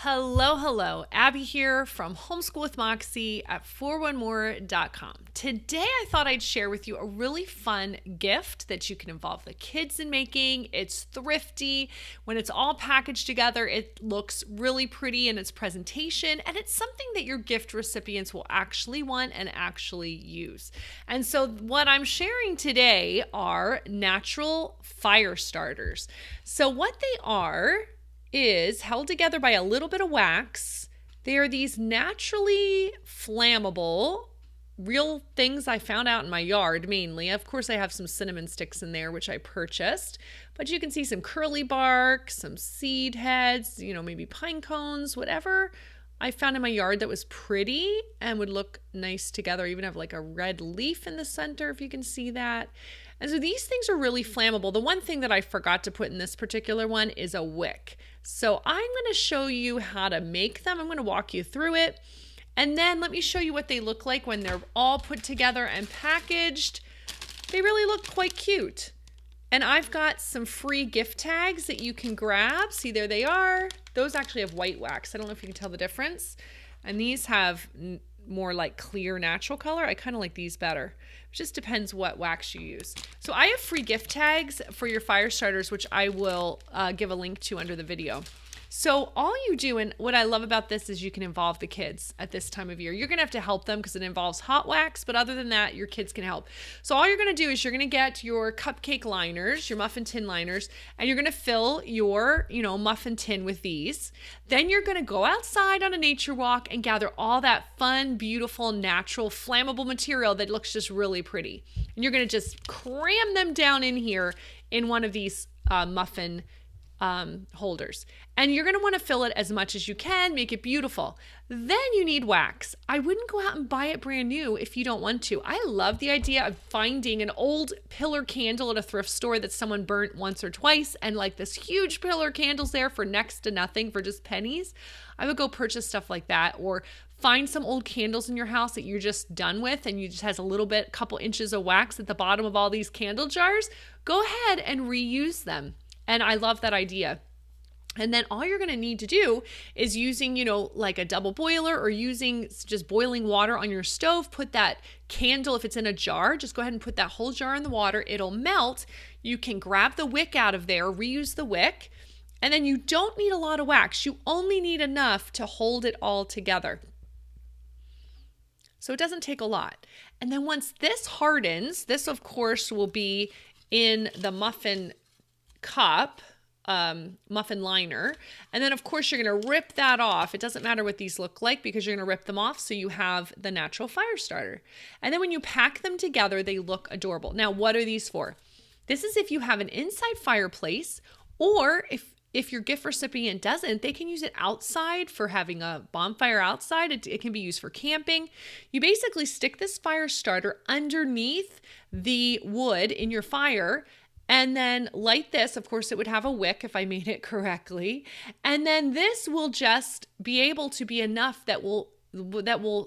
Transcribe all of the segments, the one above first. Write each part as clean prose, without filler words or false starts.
Hello, hello. Abby here from Homeschool with Moxie at 4onemore.com. Today I thought I'd share with you a really fun gift that you can involve the kids in making. It's thrifty. When it's all packaged together, it looks really pretty in its presentation, and it's something that your gift recipients will actually want and actually use. And so what I'm sharing today are natural fire starters. So what they are is held together by a little bit of wax. They are these naturally flammable, real things I found out in my yard mainly. Of course, I have some cinnamon sticks in there, which I purchased, but you can see some curly bark, some seed heads, maybe pine cones, whatever I found in my yard that was pretty and would look nice together. I even have like a red leaf in the center, if you can see that. And so these things are really flammable. The one thing that I forgot to put in this particular one is a wick. So I'm going to show you how to make them. I'm going to walk you through it. And then let me show you what they look like when they're all put together and packaged. They really look quite cute. And I've got some free gift tags that you can grab. See, there they are. Those actually have white wax. I don't know if you can tell the difference. And these have more like clear natural color. I kind of like these better. It just depends what wax you use. So I have free gift tags for your fire starters, which I will give a link to under the video. So all you do, and what I love about this is you can involve the kids at this time of year. You're going to have to help them because it involves hot wax, but other than that, your kids can help. So all you're going to do is you're going to get your cupcake liners, your muffin tin liners, and you're going to fill your, muffin tin with these. Then you're going to go outside on a nature walk and gather all that fun, beautiful, natural, flammable material that looks just really pretty. And you're going to just cram them down in here in one of these muffin holders. And you're going to want to fill it as much as you can, make it beautiful. Then you need wax. I wouldn't go out and buy it brand new if you don't want to. I love the idea of finding an old pillar candle at a thrift store that someone burnt once or twice, and like this huge pillar candles there for next to nothing, for just pennies. I would go purchase stuff like that, or find some old candles in your house that you're just done with and you just has a little bit, couple inches of wax at the bottom of all these candle jars. Go ahead and reuse them. And I love that idea. And then all you're going to need to do is using, like a double boiler or using just boiling water on your stove. Put that candle, if it's in a jar, just go ahead and put that whole jar in the water. It'll melt. You can grab the wick out of there, reuse the wick. And then you don't need a lot of wax. You only need enough to hold it all together. So it doesn't take a lot. And then once this hardens, this of course will be in the muffin cup, muffin liner. And then of course you're going to rip that off. It doesn't matter what these look like because you're going to rip them off so you have the natural fire starter. And then when you pack them together, they look adorable. Now, what are these for? This is if you have an inside fireplace, or if your gift recipient doesn't, they can use it outside for having a bonfire outside. It can be used for camping. You basically stick this fire starter underneath the wood in your fire and then light this. Of course, it would have a wick if I made it correctly. And then this will just be able to be enough that will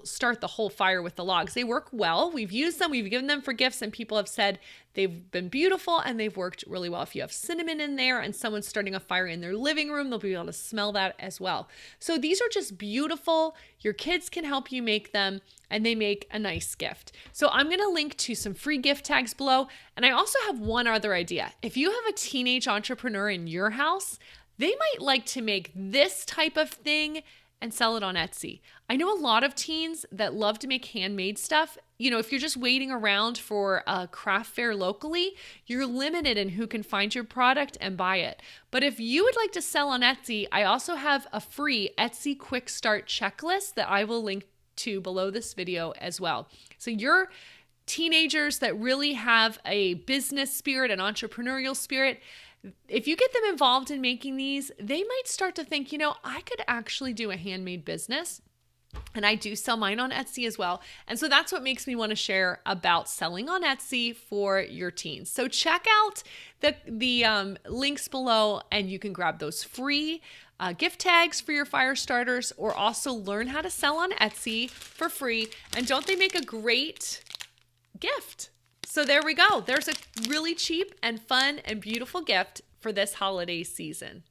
start the whole fire with the logs. They work well. We've used them. We've given them for gifts, and people have said they've been beautiful and they've worked really well. If you have cinnamon in there and someone's starting a fire in their living room, they'll be able to smell that as well. So these are just beautiful. Your kids can help you make them, and they make a nice gift. So I'm going to link to some free gift tags below. And I also have one other idea. If you have a teenage entrepreneur in your house, they might like to make this type of thing and sell it on Etsy. I know a lot of teens that love to make handmade stuff. If you're just waiting around for a craft fair locally, you're limited in who can find your product and buy it. But if you would like to sell on Etsy, I also have a free Etsy quick start checklist that I will link to below this video as well. So your teenagers that really have a business spirit, an entrepreneurial spirit, if you get them involved in making these, they might start to think, I could actually do a handmade business. And I do sell mine on Etsy as well. And so that's what makes me want to share about selling on Etsy for your teens. So check out the links below, and you can grab those free gift tags for your fire starters, or also learn how to sell on Etsy for free. And don't they make a great gift? So there we go. There's a really cheap and fun and beautiful gift for this holiday season.